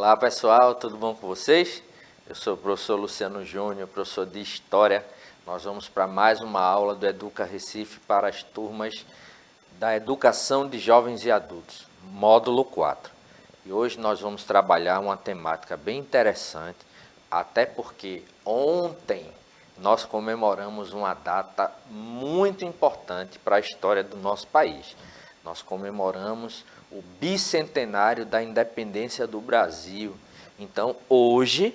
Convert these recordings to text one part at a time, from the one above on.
Olá pessoal, tudo bom com vocês? Eu sou o professor Luciano Júnior, professor de História. Nós vamos para mais uma aula do Educa Recife para as turmas da Educação de Jovens e Adultos, módulo 4. E hoje nós vamos trabalhar uma temática bem interessante, até porque ontem nós comemoramos uma data muito importante para a história do nosso país. Nós comemoramos o bicentenário da independência do Brasil. Então, hoje,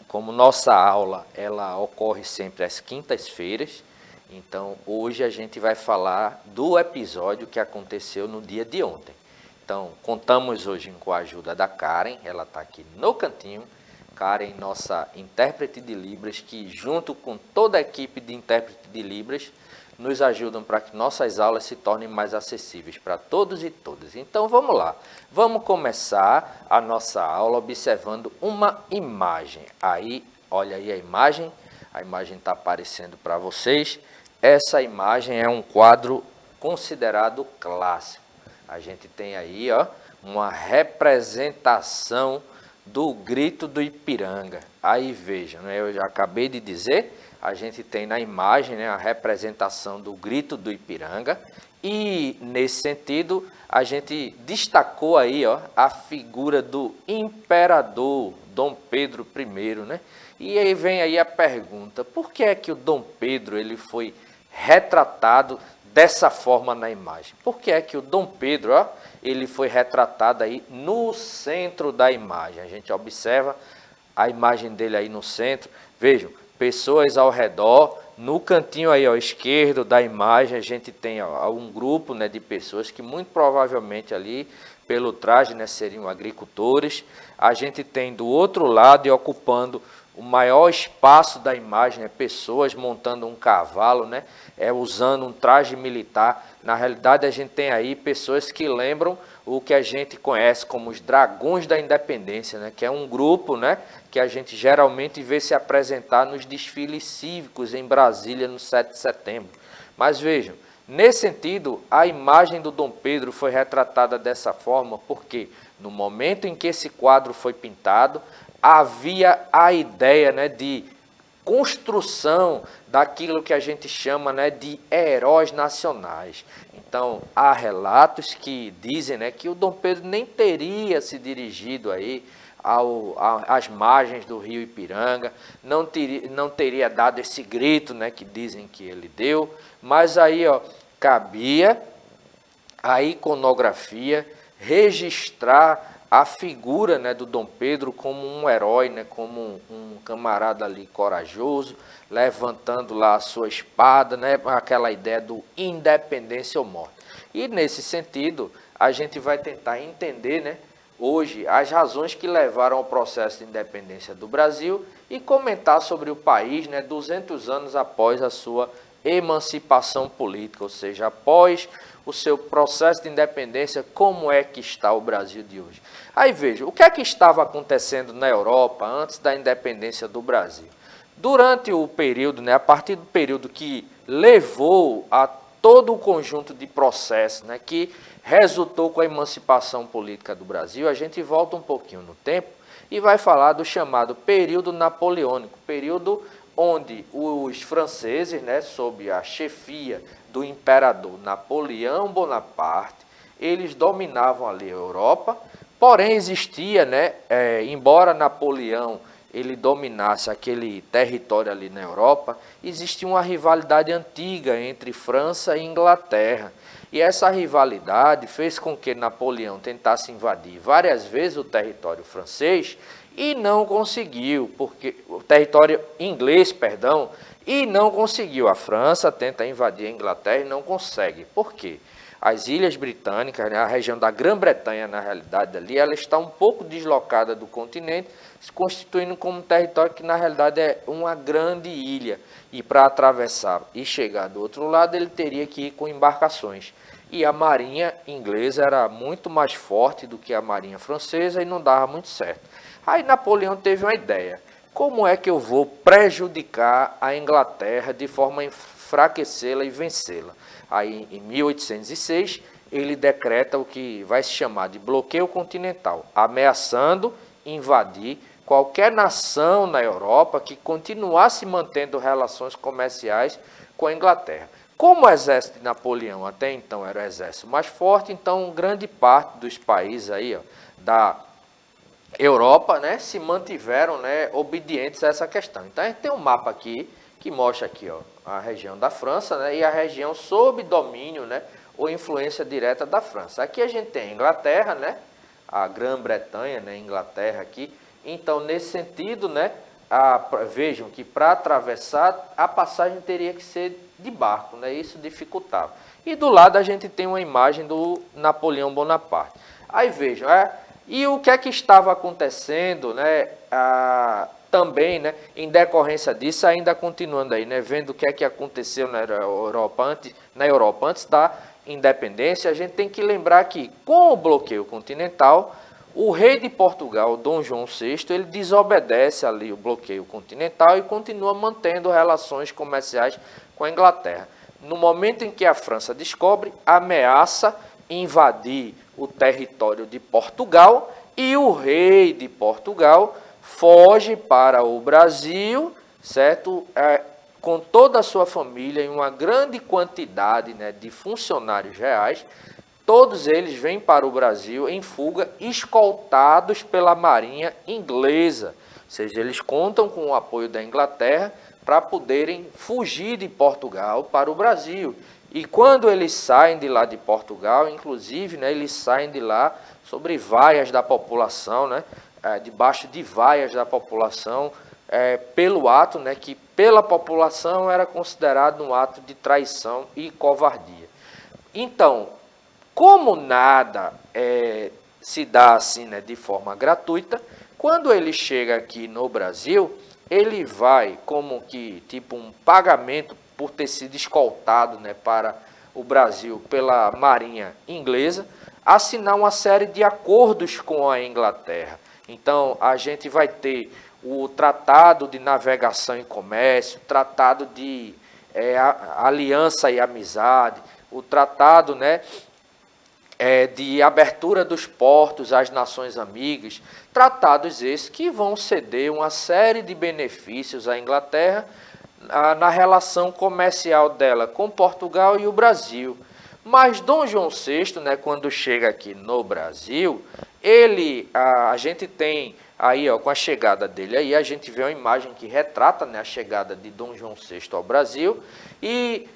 como nossa aula, ela ocorre sempre às quintas-feiras, então hoje a gente vai falar do episódio que aconteceu no dia de ontem. Então, contamos hoje com a ajuda da Karen, ela está aqui no cantinho. Karen, nossa intérprete de Libras, que junto com toda a equipe de intérprete de Libras, nos ajudam para que nossas aulas se tornem mais acessíveis para todos e todas. Então vamos lá, vamos começar a nossa aula observando uma imagem. Aí, olha aí a imagem está aparecendo para vocês. Essa imagem é um quadro considerado clássico. A gente tem aí uma representação do Grito do Ipiranga. Aí vejam, eu já acabei de dizer, a gente tem na imagem a representação do Grito do Ipiranga e, nesse sentido, a gente destacou aí a figura do imperador Dom Pedro I, E aí vem aí a pergunta, por que é que o Dom Pedro ele foi retratado dessa forma na imagem? Por que é que o Dom Pedro ele foi retratado aí no centro da imagem? A gente observa a imagem dele aí no centro, vejam, pessoas ao redor, no cantinho aí esquerdo da imagem a gente tem um grupo de pessoas que muito provavelmente ali pelo traje seriam agricultores. A gente tem do outro lado e ocupando o maior espaço da imagem, pessoas montando um cavalo, usando um traje militar. Na realidade a gente tem aí pessoas que lembram o que a gente conhece como os Dragões da Independência, que é um grupo que a gente geralmente vê se apresentar nos desfiles cívicos em Brasília no 7 de setembro. Mas vejam, nesse sentido, a imagem do Dom Pedro foi retratada dessa forma porque no momento em que esse quadro foi pintado, havia a ideia de construção daquilo que a gente chama de heróis nacionais. Então, há relatos que dizem que o Dom Pedro nem teria se dirigido aí às margens do rio Ipiranga, não teria dado esse grito que dizem que ele deu, mas aí cabia a iconografia registrar a figura do Dom Pedro como um herói, como um camarada ali corajoso, levantando lá a sua espada, aquela ideia do independência ou morte. E nesse sentido, a gente vai tentar entender hoje as razões que levaram ao processo de independência do Brasil e comentar sobre o país 200 anos após a sua emancipação política, ou seja, após o seu processo de independência, como é que está o Brasil de hoje. Aí veja, o que é que estava acontecendo na Europa antes da independência do Brasil? Durante o período, a partir do período que levou a todo o conjunto de processos que resultou com a emancipação política do Brasil, a gente volta um pouquinho no tempo e vai falar do chamado período napoleônico, período onde os franceses, sob a chefia do imperador Napoleão Bonaparte, eles dominavam ali a Europa, porém existia, embora Napoleão ele dominasse aquele território ali na Europa, existia uma rivalidade antiga entre França e Inglaterra. E essa rivalidade fez com que Napoleão tentasse invadir várias vezes o território francês e não conseguiu, porque o território inglês, e não conseguiu. A França tenta invadir a Inglaterra e não consegue. Por quê? As Ilhas Britânicas, a região da Grã-Bretanha, na realidade, ali, ela está um pouco deslocada do continente, se constituindo como um território que, na realidade, é uma grande ilha. E para atravessar e chegar do outro lado, ele teria que ir com embarcações. E a marinha inglesa era muito mais forte do que a marinha francesa e não dava muito certo. Aí Napoleão teve uma ideia. Como é que eu vou prejudicar a Inglaterra de forma a enfraquecê-la e vencê-la? Aí, em 1806, ele decreta o que vai se chamar de bloqueio continental, ameaçando invadir qualquer nação na Europa que continuasse mantendo relações comerciais com a Inglaterra. Como o exército de Napoleão até então era o exército mais forte, então grande parte dos países aí, ó, da Europa, né, se mantiveram, né, obedientes a essa questão. Então a gente tem um mapa aqui que mostra aqui, ó, a região da França, né, e a região sob domínio, né, ou influência direta da França. Aqui a gente tem a Inglaterra, né, a Grã-Bretanha, né, Inglaterra aqui. Então nesse sentido, né, vejam que para atravessar a passagem teria que ser de barco, né, isso dificultava. E do lado a gente tem uma imagem do Napoleão Bonaparte. Aí vejam, e o que é que estava acontecendo, né, também, né, em decorrência disso, ainda continuando aí, né, vendo o que é que aconteceu na Europa antes da independência, a gente tem que lembrar que, com o bloqueio continental, o rei de Portugal, Dom João VI, ele desobedece ali o bloqueio continental e continua mantendo relações comerciais com a Inglaterra. No momento em que a França descobre, ameaça invadir o território de Portugal e o rei de Portugal foge para o Brasil, certo? Com toda a sua família e uma grande quantidade, né, de funcionários reais. Todos eles vêm para o Brasil em fuga, escoltados pela Marinha Inglesa. Ou seja, eles contam com o apoio da Inglaterra para poderem fugir de Portugal para o Brasil. E quando eles saem de lá de Portugal, inclusive, né, eles saem de lá sobre vaias da população, né, debaixo de vaias da população, pelo ato, né, que pela população era considerado um ato de traição e covardia. Então, como nada se dá assim, né, de forma gratuita, quando ele chega aqui no Brasil, ele vai como que tipo um pagamento por ter sido escoltado, né, para o Brasil pela Marinha Inglesa, assinar uma série de acordos com a Inglaterra. Então, a gente vai ter o Tratado de Navegação e Comércio, Tratado de Aliança e Amizade, o Tratado, né, de abertura dos portos às nações amigas, tratados esses que vão ceder uma série de benefícios à Inglaterra na relação comercial dela com Portugal e o Brasil. Mas Dom João VI, né, quando chega aqui no Brasil, a gente tem aí, ó, com a chegada dele aí, a gente vê uma imagem que retrata, né, a chegada de Dom João VI ao Brasil e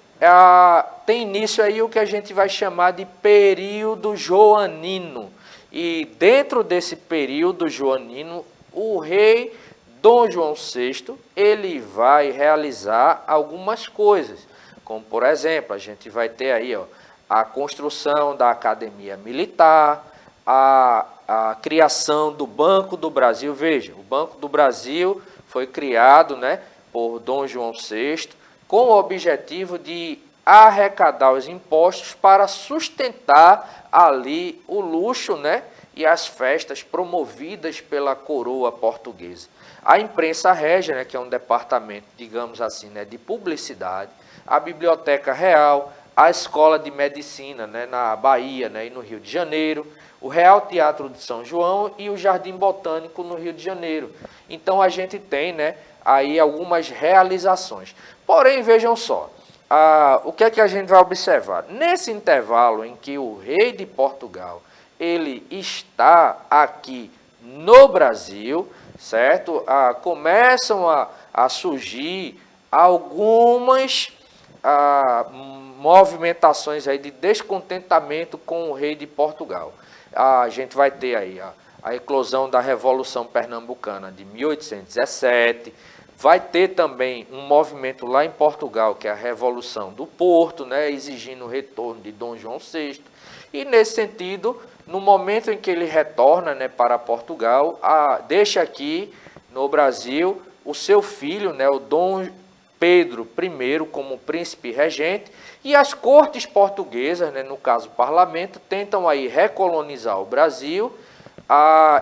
tem início aí o que a gente vai chamar de período joanino. E dentro desse período joanino, o rei Dom João VI, ele vai realizar algumas coisas, como por exemplo, a gente vai ter aí, ó, a construção da Academia Militar, a criação do Banco do Brasil. Veja, o Banco do Brasil foi criado, né, por Dom João VI, com o objetivo de arrecadar os impostos para sustentar ali o luxo, né, e as festas promovidas pela coroa portuguesa. A imprensa régia, né, que é um departamento, digamos assim, né, de publicidade, a Biblioteca Real, a Escola de Medicina, né, na Bahia, né, e no Rio de Janeiro, o Real Teatro de São João e o Jardim Botânico no Rio de Janeiro. Então a gente tem, né, aí algumas realizações. Porém, vejam só, o que é que a gente vai observar? Nesse intervalo em que o rei de Portugal ele está aqui no Brasil, certo? Começam a surgir algumas movimentações aí de descontentamento com o rei de Portugal. A gente vai ter aí a eclosão da Revolução Pernambucana de 1817, vai ter também um movimento lá em Portugal, que é a Revolução do Porto, né, exigindo o retorno de Dom João VI. E nesse sentido, no momento em que ele retorna, né, para Portugal, deixa aqui no Brasil o seu filho, né, o Dom Pedro I, como príncipe regente, e as cortes portuguesas, né, no caso o parlamento, tentam aí recolonizar o Brasil,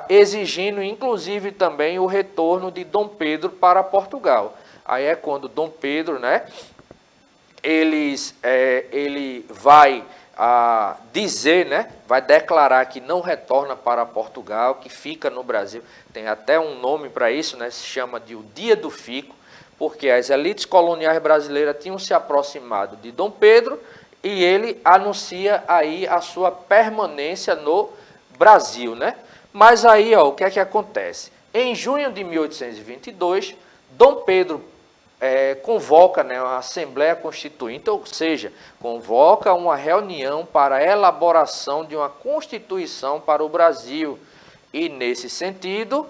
exigindo inclusive também o retorno de Dom Pedro para Portugal. Aí é quando Dom Pedro, né, ele vai dizer, né, vai declarar que não retorna para Portugal, que fica no Brasil. Tem até um nome para isso, né, se chama de o Dia do Fico, porque as elites coloniais brasileiras tinham se aproximado de Dom Pedro e ele anuncia aí a sua permanência no Brasil, né? Mas aí, ó, o que é que acontece? Em junho de 1822, Dom Pedro convoca, né, uma Assembleia Constituinte, ou seja, convoca uma reunião para a elaboração de uma Constituição para o Brasil. E, nesse sentido,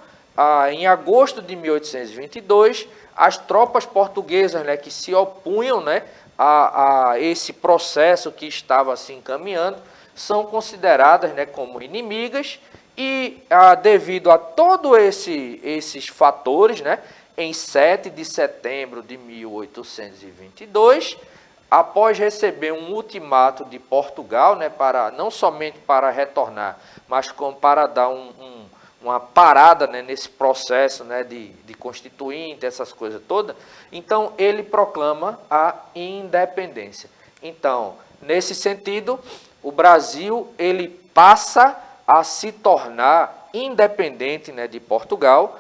em agosto de 1822, as tropas portuguesas, né, que se opunham, né, a esse processo que estava se encaminhando, são consideradas, né, como inimigas e, devido a todos esses fatores, né, em 7 de setembro de 1822, após receber um ultimato de Portugal, né, não somente para retornar, mas como para dar uma parada, né, nesse processo, né, de constituinte, essas coisas todas, então ele proclama a independência. Então, nesse sentido, o Brasil ele passa a se tornar independente, né, de Portugal.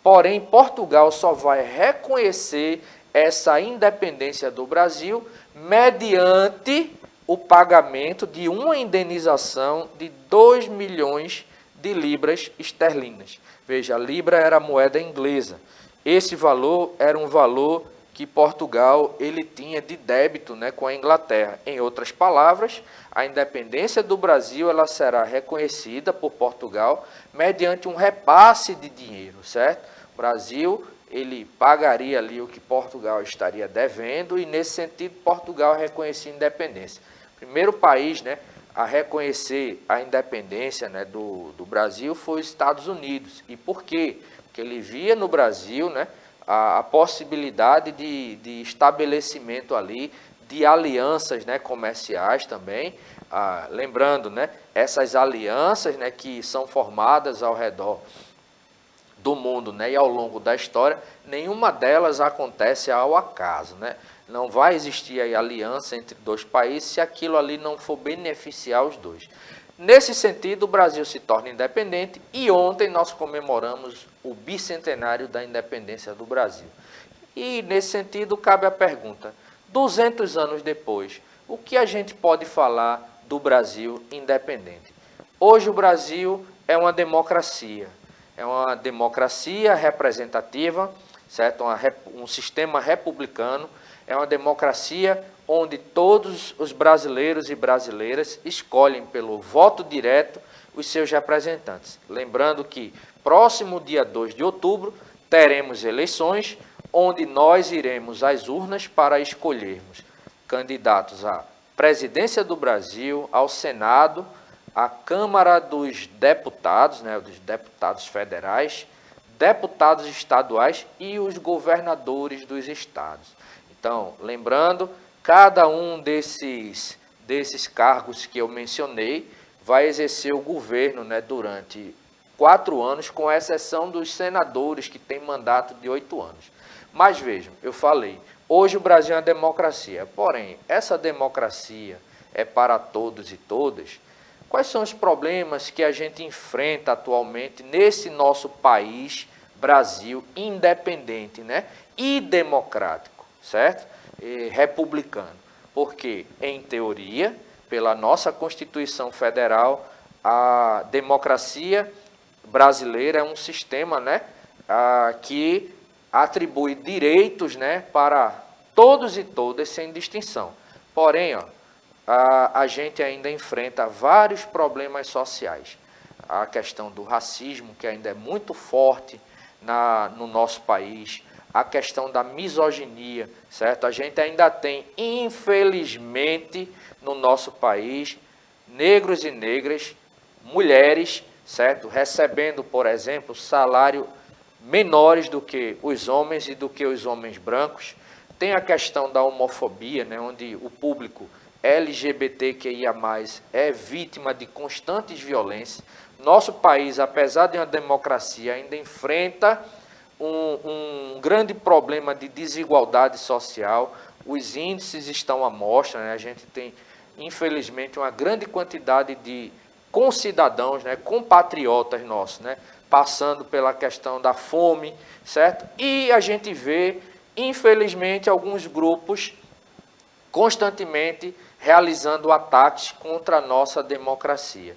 Porém, Portugal só vai reconhecer essa independência do Brasil mediante o pagamento de uma indenização de 2 milhões de libras esterlinas. Veja, a libra era a moeda inglesa. Esse valor era um valor que Portugal ele tinha de débito, né, com a Inglaterra. Em outras palavras, a independência do Brasil ela será reconhecida por Portugal mediante um repasse de dinheiro, certo? O Brasil ele pagaria ali o que Portugal estaria devendo e, nesse sentido, Portugal reconhecia a independência. Primeiro país, né, a reconhecer a independência, né, do Brasil foi os Estados Unidos. E por quê? Porque ele via no Brasil, né, a possibilidade de estabelecimento ali de alianças, né, comerciais também. Lembrando, né, essas alianças, né, que são formadas ao redor do mundo, né, e ao longo da história, nenhuma delas acontece ao acaso, né? Não vai existir aí aliança entre dois países se aquilo ali não for beneficiar os dois. Nesse sentido, o Brasil se torna independente e ontem nós comemoramos o bicentenário da independência do Brasil. E nesse sentido cabe a pergunta, 200 anos depois, o que a gente pode falar do Brasil independente? Hoje o Brasil é uma democracia representativa, certo? Um sistema republicano, é uma democracia onde todos os brasileiros e brasileiras escolhem pelo voto direto os seus representantes. Lembrando que próximo dia 2 de outubro teremos eleições onde nós iremos às urnas para escolhermos candidatos à presidência do Brasil, ao Senado, à Câmara dos Deputados, né, dos deputados federais, deputados estaduais e os governadores dos estados. Então, lembrando, cada um desses cargos que eu mencionei vai exercer o governo, né, durante 4 anos, com exceção dos senadores que têm mandato de 8 anos. Mas vejam, eu falei, hoje o Brasil é uma democracia, porém, essa democracia é para todos e todas. Quais são os problemas que a gente enfrenta atualmente nesse nosso país, Brasil, independente, né, e democrático, certo? E republicano. Porque, em teoria, pela nossa Constituição Federal, a democracia brasileira é um sistema, né, que atribui direitos, né, para todos e todas sem distinção. Porém, a gente ainda enfrenta vários problemas sociais. A questão do racismo, que ainda é muito forte no nosso país, a questão da misoginia, certo? A gente ainda tem, infelizmente, no nosso país, negros e negras, mulheres, certo? Recebendo, por exemplo, salário menores do que os homens e do que os homens brancos. Tem a questão da homofobia, né, onde o público LGBTQIA+, é vítima de constantes violências. Nosso país, apesar de uma democracia, ainda enfrenta um grande problema de desigualdade social. Os índices estão à mostra, né? A gente tem infelizmente, uma grande quantidade de concidadãos, né, compatriotas nossos, né, passando pela questão da fome, certo? E a gente vê, infelizmente, alguns grupos constantemente realizando ataques contra a nossa democracia.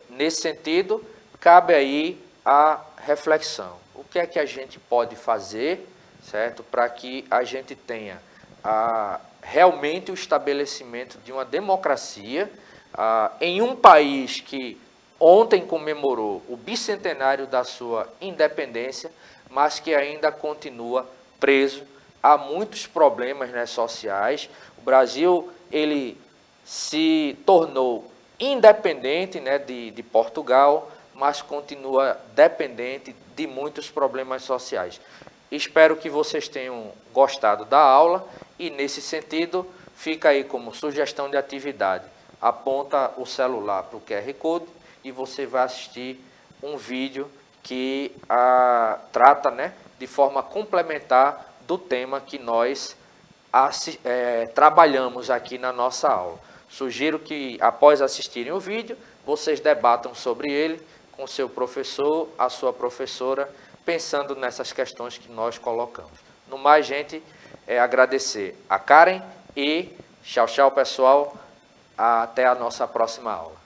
Nesse sentido, cabe aí a reflexão. O que é que a gente pode fazer, certo, para que a gente tenha realmente o estabelecimento de uma democracia em um país que ontem comemorou o bicentenário da sua independência, mas que ainda continua preso a muitos problemas, né, sociais. O Brasil, ele se tornou independente, né, de Portugal, mas continua dependente de muitos problemas sociais. Espero que vocês tenham gostado da aula e, nesse sentido, fica aí como sugestão de atividade. Aponta o celular para o QR Code e você vai assistir um vídeo que trata, né, de forma complementar do tema que nós trabalhamos aqui na nossa aula. Sugiro que, após assistirem o vídeo, vocês debatam sobre ele com seu professor, a sua professora, pensando nessas questões que nós colocamos. No mais, gente, agradecer a Karen e tchau, tchau, pessoal. Até a nossa próxima aula.